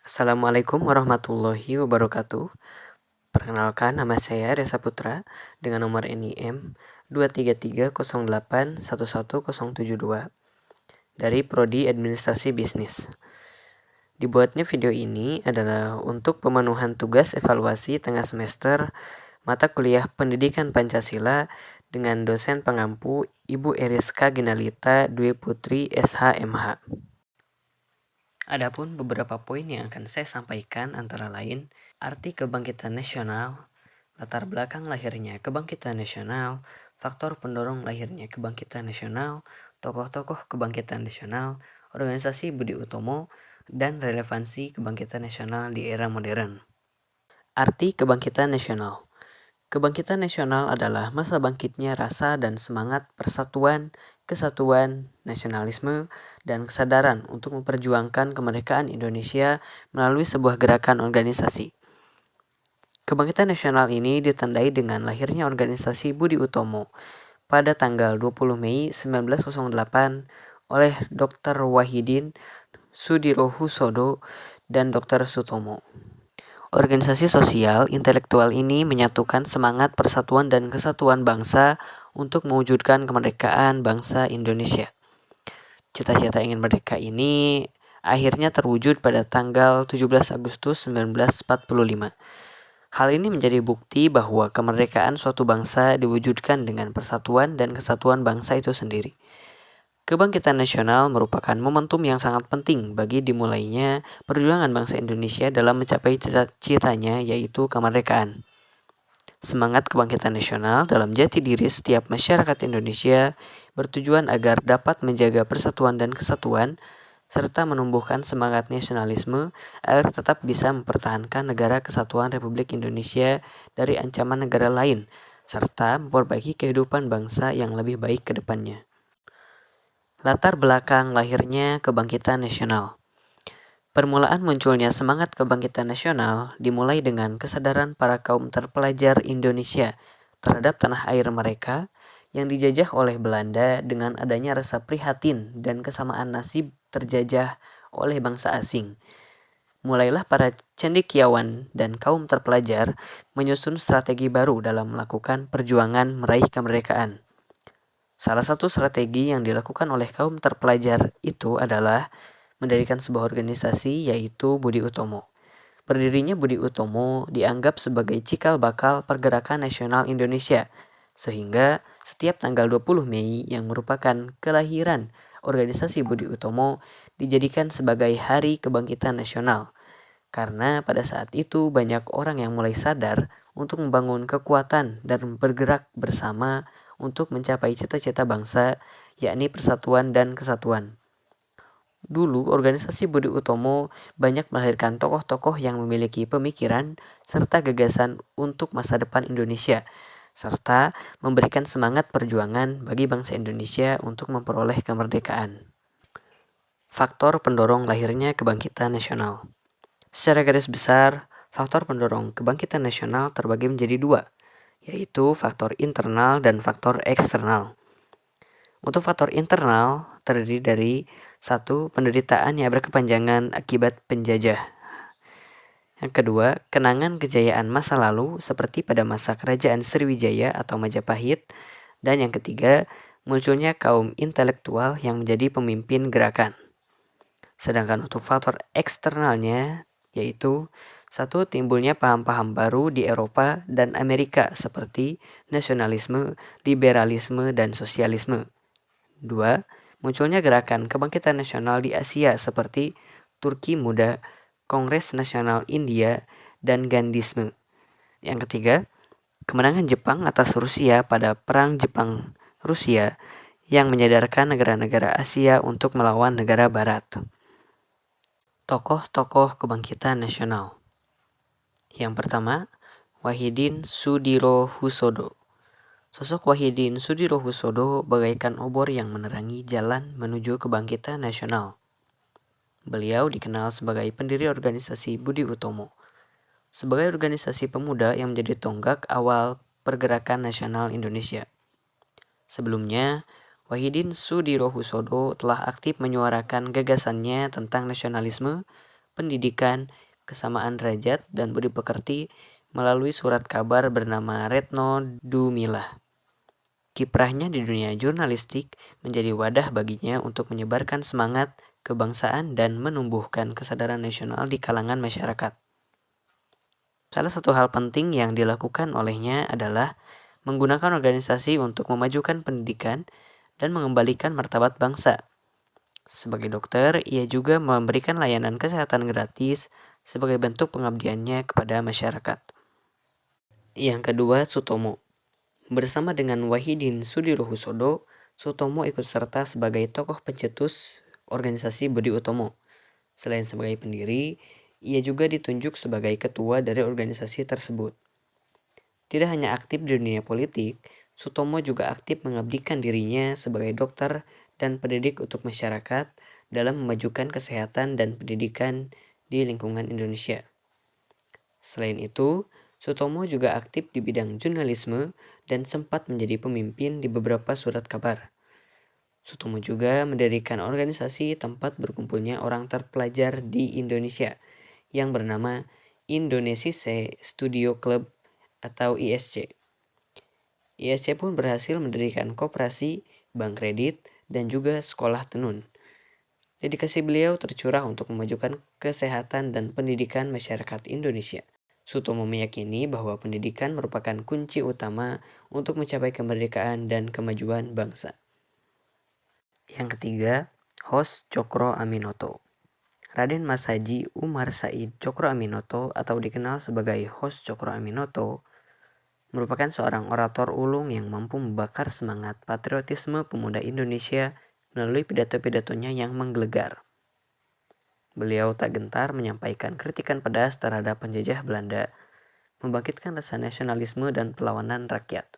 Assalamualaikum warahmatullahi wabarakatuh. Perkenalkan, nama saya Reza Putra dengan nomor NIM 23308111072 dari Prodi Administrasi Bisnis. Dibuatnya video ini adalah untuk pemenuhan tugas evaluasi tengah semester mata kuliah Pendidikan Pancasila dengan dosen pengampu Ibu Eriska Ginalita Dwi Putri SHMH. Adapun beberapa poin yang akan saya sampaikan antara lain arti kebangkitan nasional, latar belakang lahirnya kebangkitan nasional, faktor pendorong lahirnya kebangkitan nasional, tokoh-tokoh kebangkitan nasional, organisasi Budi Utomo, dan relevansi kebangkitan nasional di era modern. Arti kebangkitan nasional. Kebangkitan nasional adalah masa bangkitnya rasa dan semangat persatuan, kesatuan, nasionalisme, dan kesadaran untuk memperjuangkan kemerdekaan Indonesia melalui sebuah gerakan organisasi. Kebangkitan nasional ini ditandai dengan lahirnya organisasi Budi Utomo pada tanggal 20 Mei 1908 oleh Dr. Wahidin Sudirohusodo dan Dr. Sutomo. Organisasi sosial intelektual ini menyatukan semangat persatuan dan kesatuan bangsa untuk mewujudkan kemerdekaan bangsa Indonesia. Cita-cita ingin merdeka ini akhirnya terwujud pada tanggal 17 Agustus 1945. Hal ini menjadi bukti bahwa kemerdekaan suatu bangsa diwujudkan dengan persatuan dan kesatuan bangsa itu sendiri. Kebangkitan nasional merupakan momentum yang sangat penting bagi dimulainya perjuangan bangsa Indonesia dalam mencapai cita-citanya, yaitu kemerdekaan. Semangat kebangkitan nasional dalam jati diri setiap masyarakat Indonesia bertujuan agar dapat menjaga persatuan dan kesatuan serta menumbuhkan semangat nasionalisme agar tetap bisa mempertahankan negara kesatuan Republik Indonesia dari ancaman negara lain serta memperbaiki kehidupan bangsa yang lebih baik ke depannya. Latar belakang lahirnya kebangkitan nasional. Permulaan munculnya semangat kebangkitan nasional dimulai dengan kesadaran para kaum terpelajar Indonesia terhadap tanah air mereka yang dijajah oleh Belanda dengan adanya rasa prihatin dan kesamaan nasib terjajah oleh bangsa asing. Mulailah para cendekiawan dan kaum terpelajar menyusun strategi baru dalam melakukan perjuangan meraih kemerdekaan. Salah satu strategi yang dilakukan oleh kaum terpelajar itu adalah mendirikan sebuah organisasi, yaitu Budi Utomo. Berdirinya Budi Utomo dianggap sebagai cikal bakal pergerakan nasional Indonesia, sehingga setiap tanggal 20 Mei yang merupakan kelahiran organisasi Budi Utomo dijadikan sebagai Hari Kebangkitan Nasional. Karena pada saat itu banyak orang yang mulai sadar untuk membangun kekuatan dan bergerak bersama untuk mencapai cita-cita bangsa, yakni persatuan dan kesatuan. Dulu, organisasi Budi Utomo banyak melahirkan tokoh-tokoh yang memiliki pemikiran serta gagasan untuk masa depan Indonesia, serta memberikan semangat perjuangan bagi bangsa Indonesia untuk memperoleh kemerdekaan. Faktor pendorong lahirnya kebangkitan nasional. Secara garis besar, faktor pendorong kebangkitan nasional terbagi menjadi dua, yaitu faktor internal dan faktor eksternal. Untuk faktor internal terdiri dari 1. Penderitaan yang berkepanjangan akibat penjajah. Yang kedua, kenangan kejayaan masa lalu seperti pada masa kerajaan Sriwijaya atau Majapahit. Dan yang ketiga, munculnya kaum intelektual yang menjadi pemimpin gerakan. Sedangkan untuk faktor eksternalnya yaitu 1. Timbulnya paham-paham baru di Eropa dan Amerika seperti nasionalisme, liberalisme, dan sosialisme. 2. Munculnya gerakan kebangkitan nasional di Asia seperti Turki Muda, Kongres Nasional India, dan Gandhisme. Yang ketiga, kemenangan Jepang atas Rusia pada Perang Jepang-Rusia yang menyadarkan negara-negara Asia untuk melawan negara Barat. Tokoh-tokoh kebangkitan nasional. Yang pertama, Wahidin Sudirohusodo. Sosok Wahidin Sudirohusodo bagaikan obor yang menerangi jalan menuju kebangkitan nasional. Beliau dikenal sebagai pendiri organisasi Budi Utomo, sebagai organisasi pemuda yang menjadi tonggak awal pergerakan nasional Indonesia. Sebelumnya, Wahidin Sudirohusodo telah aktif menyuarakan gagasannya tentang nasionalisme, pendidikan, kesamaan derajat, dan budi pekerti melalui surat kabar bernama Retno Dumilah. Kiprahnya di dunia jurnalistik menjadi wadah baginya untuk menyebarkan semangat kebangsaan dan menumbuhkan kesadaran nasional di kalangan masyarakat. Salah satu hal penting yang dilakukan olehnya adalah menggunakan organisasi untuk memajukan pendidikan dan mengembalikan martabat bangsa. Sebagai dokter, ia juga memberikan layanan kesehatan gratis sebagai bentuk pengabdiannya kepada masyarakat. Yang kedua, Sutomo. Bersama dengan Wahidin Sudirohusodo, Sutomo ikut serta sebagai tokoh pencetus organisasi Budi Utomo. Selain sebagai pendiri, ia juga ditunjuk sebagai ketua dari organisasi tersebut. Tidak hanya aktif di dunia politik, Sutomo juga aktif mengabdikan dirinya sebagai dokter dan pendidik untuk masyarakat dalam memajukan kesehatan dan pendidikan di lingkungan Indonesia. Selain itu, Sutomo juga aktif di bidang jurnalisme dan sempat menjadi pemimpin di beberapa surat kabar. Sutomo juga mendirikan organisasi tempat berkumpulnya orang terpelajar di Indonesia yang bernama Indonesiese Studio Club atau ISC. ISC pun berhasil mendirikan koperasi, bank kredit, dan juga sekolah tenun. Dedikasi beliau tercurah untuk memajukan kesehatan dan pendidikan masyarakat Indonesia. Sutomo meyakini bahwa pendidikan merupakan kunci utama untuk mencapai kemerdekaan dan kemajuan bangsa. Yang ketiga, Hos Cokro Aminoto. Raden Mas Haji Umar Said Cokro Aminoto atau dikenal sebagai Hos Cokro Aminoto merupakan seorang orator ulung yang mampu membakar semangat patriotisme pemuda Indonesia melalui pidato-pidatonya yang menggelegar. Beliau tak gentar menyampaikan kritikan pedas terhadap penjajah Belanda, membangkitkan rasa nasionalisme dan perlawanan rakyat.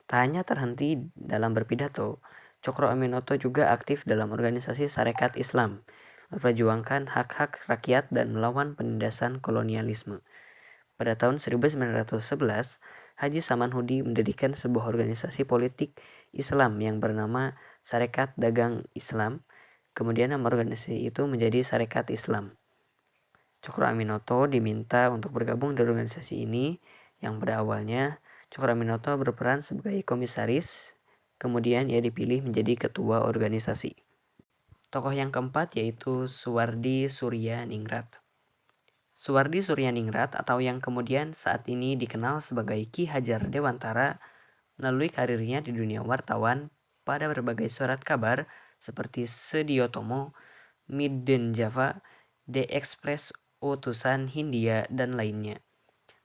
Tak hanya terhenti dalam berpidato, Cokro Aminoto juga aktif dalam organisasi Sarekat Islam, memperjuangkan hak-hak rakyat dan melawan penindasan kolonialisme. Pada tahun 1911, Haji Samanhudi mendirikan sebuah organisasi politik Islam yang bernama Sarekat Dagang Islam. Kemudian nama organisasi itu menjadi Sarekat Islam. Cokro Aminoto diminta untuk bergabung di organisasi ini yang pada awalnya Cokro Aminoto berperan sebagai komisaris, kemudian ia dipilih menjadi ketua organisasi. Tokoh yang keempat yaitu Suwardi Suryaningrat. Suwardi Suryaningrat atau yang kemudian saat ini dikenal sebagai Ki Hajar Dewantara melalui karirnya di dunia wartawan pada berbagai surat kabar seperti Sediotomo, Midden Java, The Express, Utusan Hindia, dan lainnya.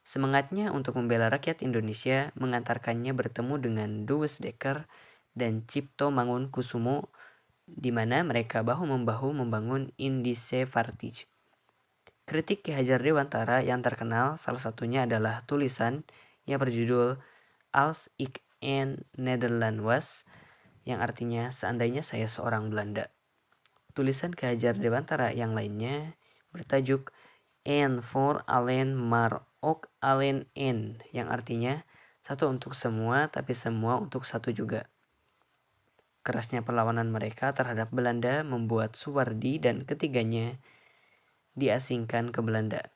Semangatnya untuk membela rakyat Indonesia mengantarkannya bertemu dengan Dewes Dekker dan Cipto Mangunkusumo di mana mereka bahu-membahu membangun Indische Partij. Kritik Ki Hajar Dewantara yang terkenal salah satunya adalah tulisan yang berjudul Als ik een Nederland was, yang artinya seandainya saya seorang Belanda. Tulisan Ki Hajar Dewantara yang lainnya bertajuk En voor allen maar ook allen en, yang artinya satu untuk semua tapi semua untuk satu juga. Kerasnya perlawanan mereka terhadap Belanda membuat Suwardi dan ketiganya diasingkan ke Belanda.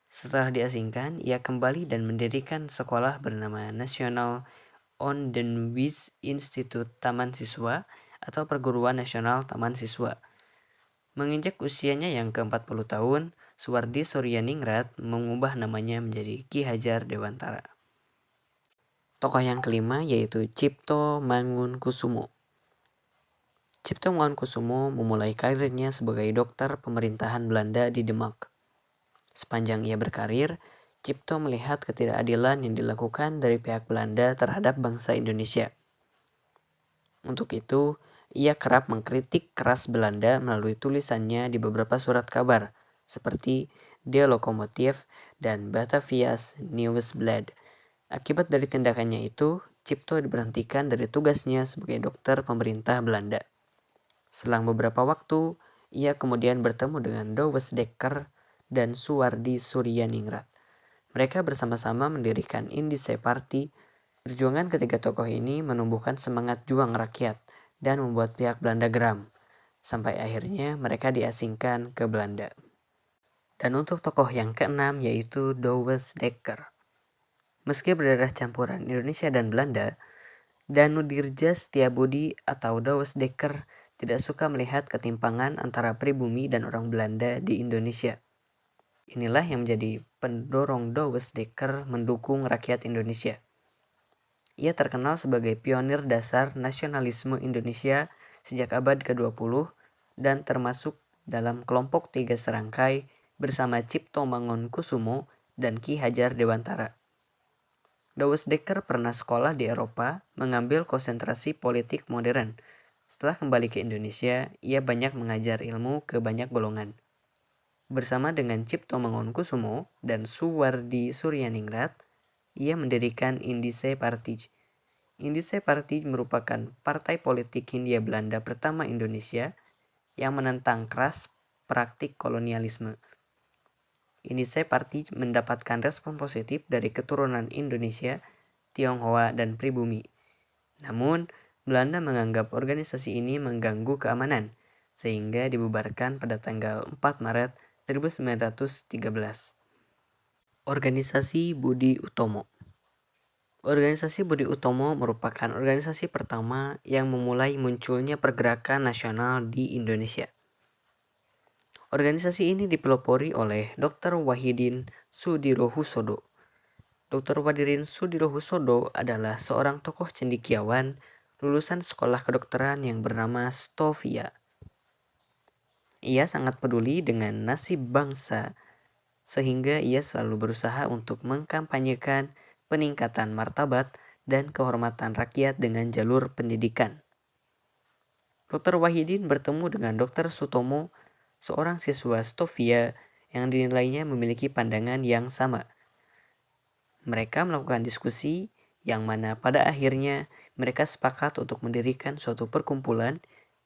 Setelah diasingkan, ia kembali dan mendirikan sekolah bernama National Onderwijs Instituut Taman Siswa atau Perguruan Nasional Taman Siswa. Menginjak usianya yang ke-40 tahun, Suwardi Suryaningrat mengubah namanya menjadi Ki Hajar Dewantara. Tokoh yang kelima yaitu Cipto Mangunkusumo. Cipto Mangunkusumo memulai karirnya sebagai dokter pemerintahan Belanda di Demak. Sepanjang ia berkarir, Cipto melihat ketidakadilan yang dilakukan dari pihak Belanda terhadap bangsa Indonesia. Untuk itu, ia kerap mengkritik keras Belanda melalui tulisannya di beberapa surat kabar, seperti De Lokomotief dan Batavia's Nieuwsblad. Akibat dari tindakannya itu, Cipto diberhentikan dari tugasnya sebagai dokter pemerintah Belanda. Selang beberapa waktu, ia kemudian bertemu dengan Dewes Dekker dan Suwardi Suryaningrat. Mereka bersama-sama mendirikan Indische Partij. Perjuangan ketiga tokoh ini menumbuhkan semangat juang rakyat dan membuat pihak Belanda geram, sampai akhirnya mereka diasingkan ke Belanda. Dan untuk tokoh yang keenam yaitu Douwe Dekker. Meski berdarah campuran Indonesia dan Belanda, Danudirja Setiabudi atau Douwe Dekker tidak suka melihat ketimpangan antara pribumi dan orang Belanda di Indonesia. Inilah yang menjadi pendorong Douwe Dekker mendukung rakyat Indonesia. Ia terkenal sebagai pionir dasar nasionalisme Indonesia sejak abad ke-20 dan termasuk dalam kelompok Tiga Serangkai bersama Cipto Mangunkusumo dan Ki Hajar Dewantara. Douwe Dekker pernah sekolah di Eropa, mengambil konsentrasi politik modern. Setelah kembali ke Indonesia, ia banyak mengajar ilmu ke banyak golongan. Bersama dengan Cipto Mangunkusumo dan Suwardi Suryaningrat, ia mendirikan Indische Partij. Indische Partij merupakan partai politik Hindia Belanda pertama Indonesia yang menentang keras praktik kolonialisme. Indische Partij mendapatkan respon positif dari keturunan Indonesia, Tionghoa, dan pribumi. Namun, Belanda menganggap organisasi ini mengganggu keamanan, sehingga dibubarkan pada tanggal 4 Maret 1913. Organisasi Budi Utomo. Organisasi Budi Utomo merupakan organisasi pertama yang memulai munculnya pergerakan nasional di Indonesia. Organisasi ini dipelopori oleh Dr. Wahidin Sudirohusodo. Dr. Wahidin Sudirohusodo adalah seorang tokoh cendekiawan lulusan sekolah kedokteran yang bernama Stovia. Ia sangat peduli dengan nasib bangsa, sehingga ia selalu berusaha untuk mengkampanyekan peningkatan martabat dan kehormatan rakyat dengan jalur pendidikan. Dr. Wahidin bertemu dengan Dr. Sutomo, seorang siswa Stovia yang dinilainya memiliki pandangan yang sama. Mereka melakukan diskusi yang mana pada akhirnya mereka sepakat untuk mendirikan suatu perkumpulan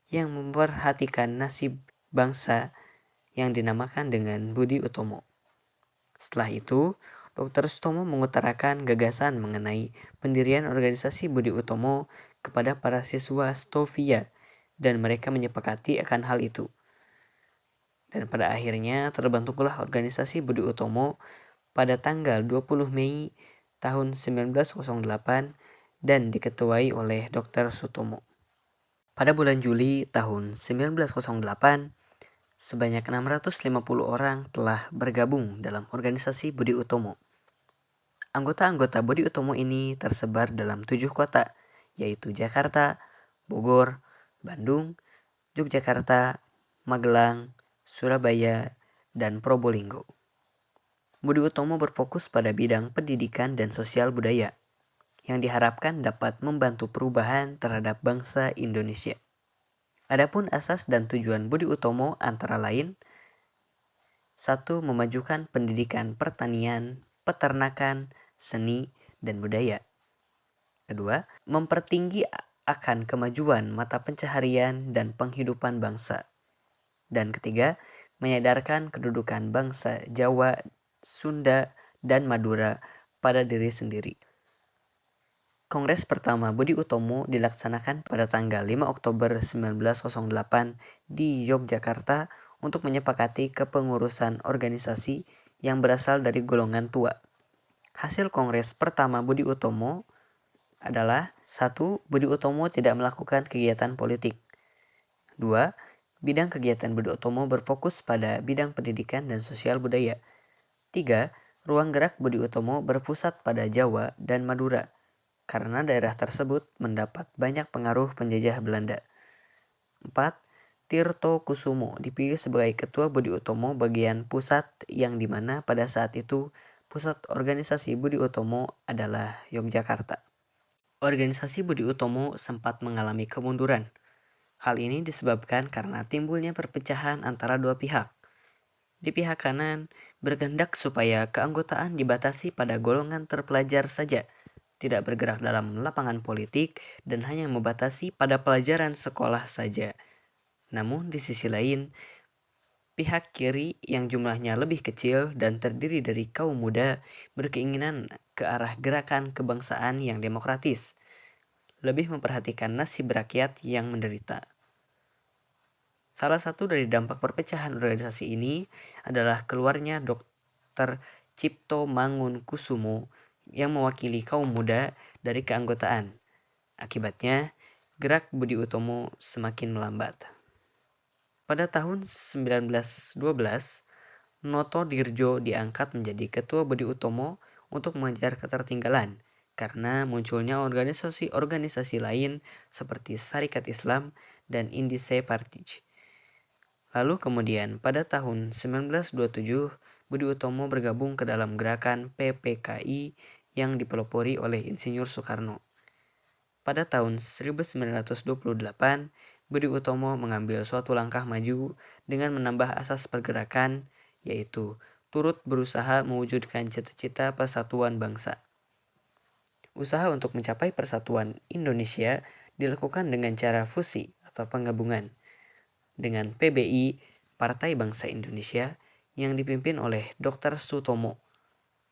yang memperhatikan nasib bangsa yang dinamakan dengan Budi Utomo. Setelah itu, Dr. Sutomo mengutarakan gagasan mengenai pendirian organisasi Budi Utomo kepada para siswa Stovia dan mereka menyepakati akan hal itu. Dan pada akhirnya terbentuklah organisasi Budi Utomo pada tanggal 20 Mei tahun 1908 dan diketuai oleh Dr. Sutomo. Pada bulan Juli tahun 1908, sebanyak 650 orang telah bergabung dalam organisasi Budi Utomo. Anggota-anggota Budi Utomo ini tersebar dalam 7 kota, yaitu Jakarta, Bogor, Bandung, Yogyakarta, Magelang, Surabaya, dan Probolinggo. Budi Utomo berfokus pada bidang pendidikan dan sosial budaya, yang diharapkan dapat membantu perubahan terhadap bangsa Indonesia. Adapun asas dan tujuan Budi Utomo antara lain: 1. Memajukan pendidikan pertanian, peternakan, seni, dan budaya. 2. Mempertinggi akan kemajuan mata pencaharian dan penghidupan bangsa. Dan ketiga, menyadarkan kedudukan bangsa Jawa, Sunda, dan Madura pada diri sendiri. Kongres pertama Budi Utomo dilaksanakan pada tanggal 5 Oktober 1908 di Yogyakarta untuk menyepakati kepengurusan organisasi yang berasal dari golongan tua. Hasil Kongres pertama Budi Utomo adalah: 1. Budi Utomo tidak melakukan kegiatan politik. 2. Bidang kegiatan Budi Utomo berfokus pada bidang pendidikan dan sosial budaya. 3. Ruang gerak Budi Utomo berpusat pada Jawa dan Madura, karena daerah tersebut mendapat banyak pengaruh penjajah Belanda. 4. Tirto Kusumo dipilih sebagai Ketua Budi Utomo bagian pusat, yang dimana pada saat itu pusat organisasi Budi Utomo adalah Yogyakarta. Organisasi Budi Utomo sempat mengalami kemunduran. Hal ini disebabkan karena timbulnya perpecahan antara dua pihak. Di pihak kanan berkehendak supaya keanggotaan dibatasi pada golongan terpelajar saja, tidak bergerak dalam lapangan politik, dan hanya membatasi pada pelajaran sekolah saja. Namun di sisi lain, pihak kiri yang jumlahnya lebih kecil dan terdiri dari kaum muda berkeinginan ke arah gerakan kebangsaan yang demokratis, lebih memperhatikan nasib rakyat yang menderita. Salah satu dari dampak perpecahan organisasi ini adalah keluarnya Dr. Cipto Mangunkusumo yang mewakili kaum muda dari keanggotaan. Akibatnya, gerak Budi Utomo semakin melambat. Pada tahun 1912, Noto Dirjo diangkat menjadi ketua Budi Utomo untuk mengejar ketertinggalan karena munculnya organisasi-organisasi lain seperti Syarikat Islam dan Indise Partij. Lalu kemudian pada tahun 1927, Budi Utomo bergabung ke dalam gerakan PPKI yang dipelopori oleh Insinyur Soekarno. Pada tahun 1928, Budi Utomo mengambil suatu langkah maju dengan menambah asas pergerakan, yaitu turut berusaha mewujudkan cita-cita persatuan bangsa. Usaha untuk mencapai persatuan Indonesia dilakukan dengan cara fusi atau penggabungan dengan PBI, Partai Bangsa Indonesia, yang dipimpin oleh Dr. Sutomo.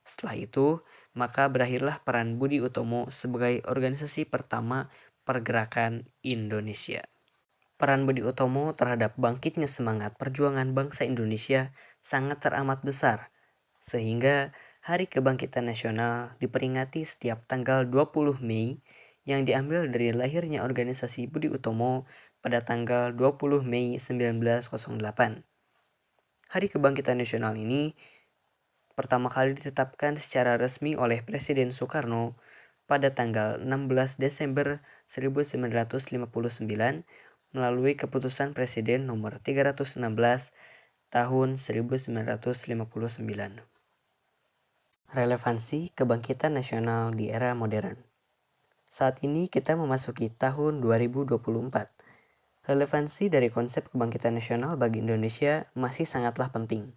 Setelah itu, maka berakhirlah peran Budi Utomo sebagai organisasi pertama pergerakan Indonesia. Peran Budi Utomo terhadap bangkitnya semangat perjuangan bangsa Indonesia sangat teramat besar, sehingga Hari Kebangkitan Nasional diperingati setiap tanggal 20 Mei yang diambil dari lahirnya organisasi Budi Utomo pada tanggal 20 Mei 1908. Hari Kebangkitan Nasional ini pertama kali ditetapkan secara resmi oleh Presiden Soekarno pada tanggal 16 Desember 1959 melalui Keputusan Presiden nomor 316 tahun 1959. Relevansi kebangkitan nasional di era modern. Saat ini kita memasuki tahun 2024. Relevansi dari konsep kebangkitan nasional bagi Indonesia masih sangatlah penting.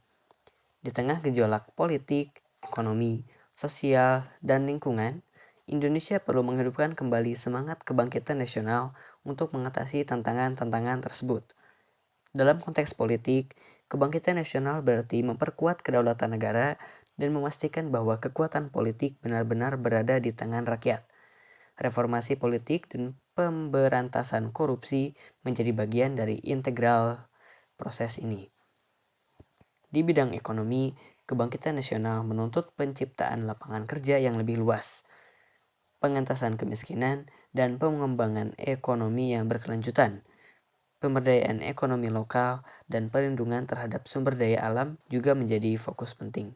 Di tengah gejolak politik, ekonomi, sosial, dan lingkungan, Indonesia perlu menghidupkan kembali semangat kebangkitan nasional untuk mengatasi tantangan-tantangan tersebut. Dalam konteks politik, kebangkitan nasional berarti memperkuat kedaulatan negara dan memastikan bahwa kekuatan politik benar-benar berada di tangan rakyat. Reformasi politik dan pemberantasan korupsi menjadi bagian dari integral proses ini. Di bidang ekonomi, kebangkitan nasional menuntut penciptaan lapangan kerja yang lebih luas, pengentasan kemiskinan, dan pengembangan ekonomi yang berkelanjutan. Pemberdayaan ekonomi lokal dan perlindungan terhadap sumber daya alam juga menjadi fokus penting.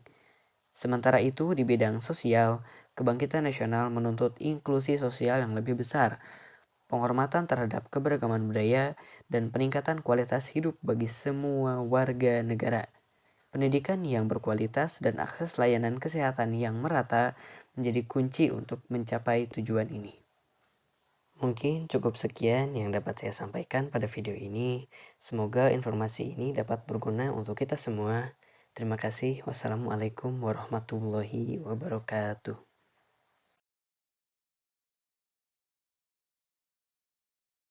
Sementara itu, di bidang sosial, kebangkitan nasional menuntut inklusi sosial yang lebih besar, penghormatan terhadap keberagaman budaya, dan peningkatan kualitas hidup bagi semua warga negara. Pendidikan yang berkualitas dan akses layanan kesehatan yang merata menjadi kunci untuk mencapai tujuan ini. Mungkin cukup sekian yang dapat saya sampaikan pada video ini. Semoga informasi ini dapat berguna untuk kita semua. Terima kasih. Wassalamualaikum warahmatullahi wabarakatuh.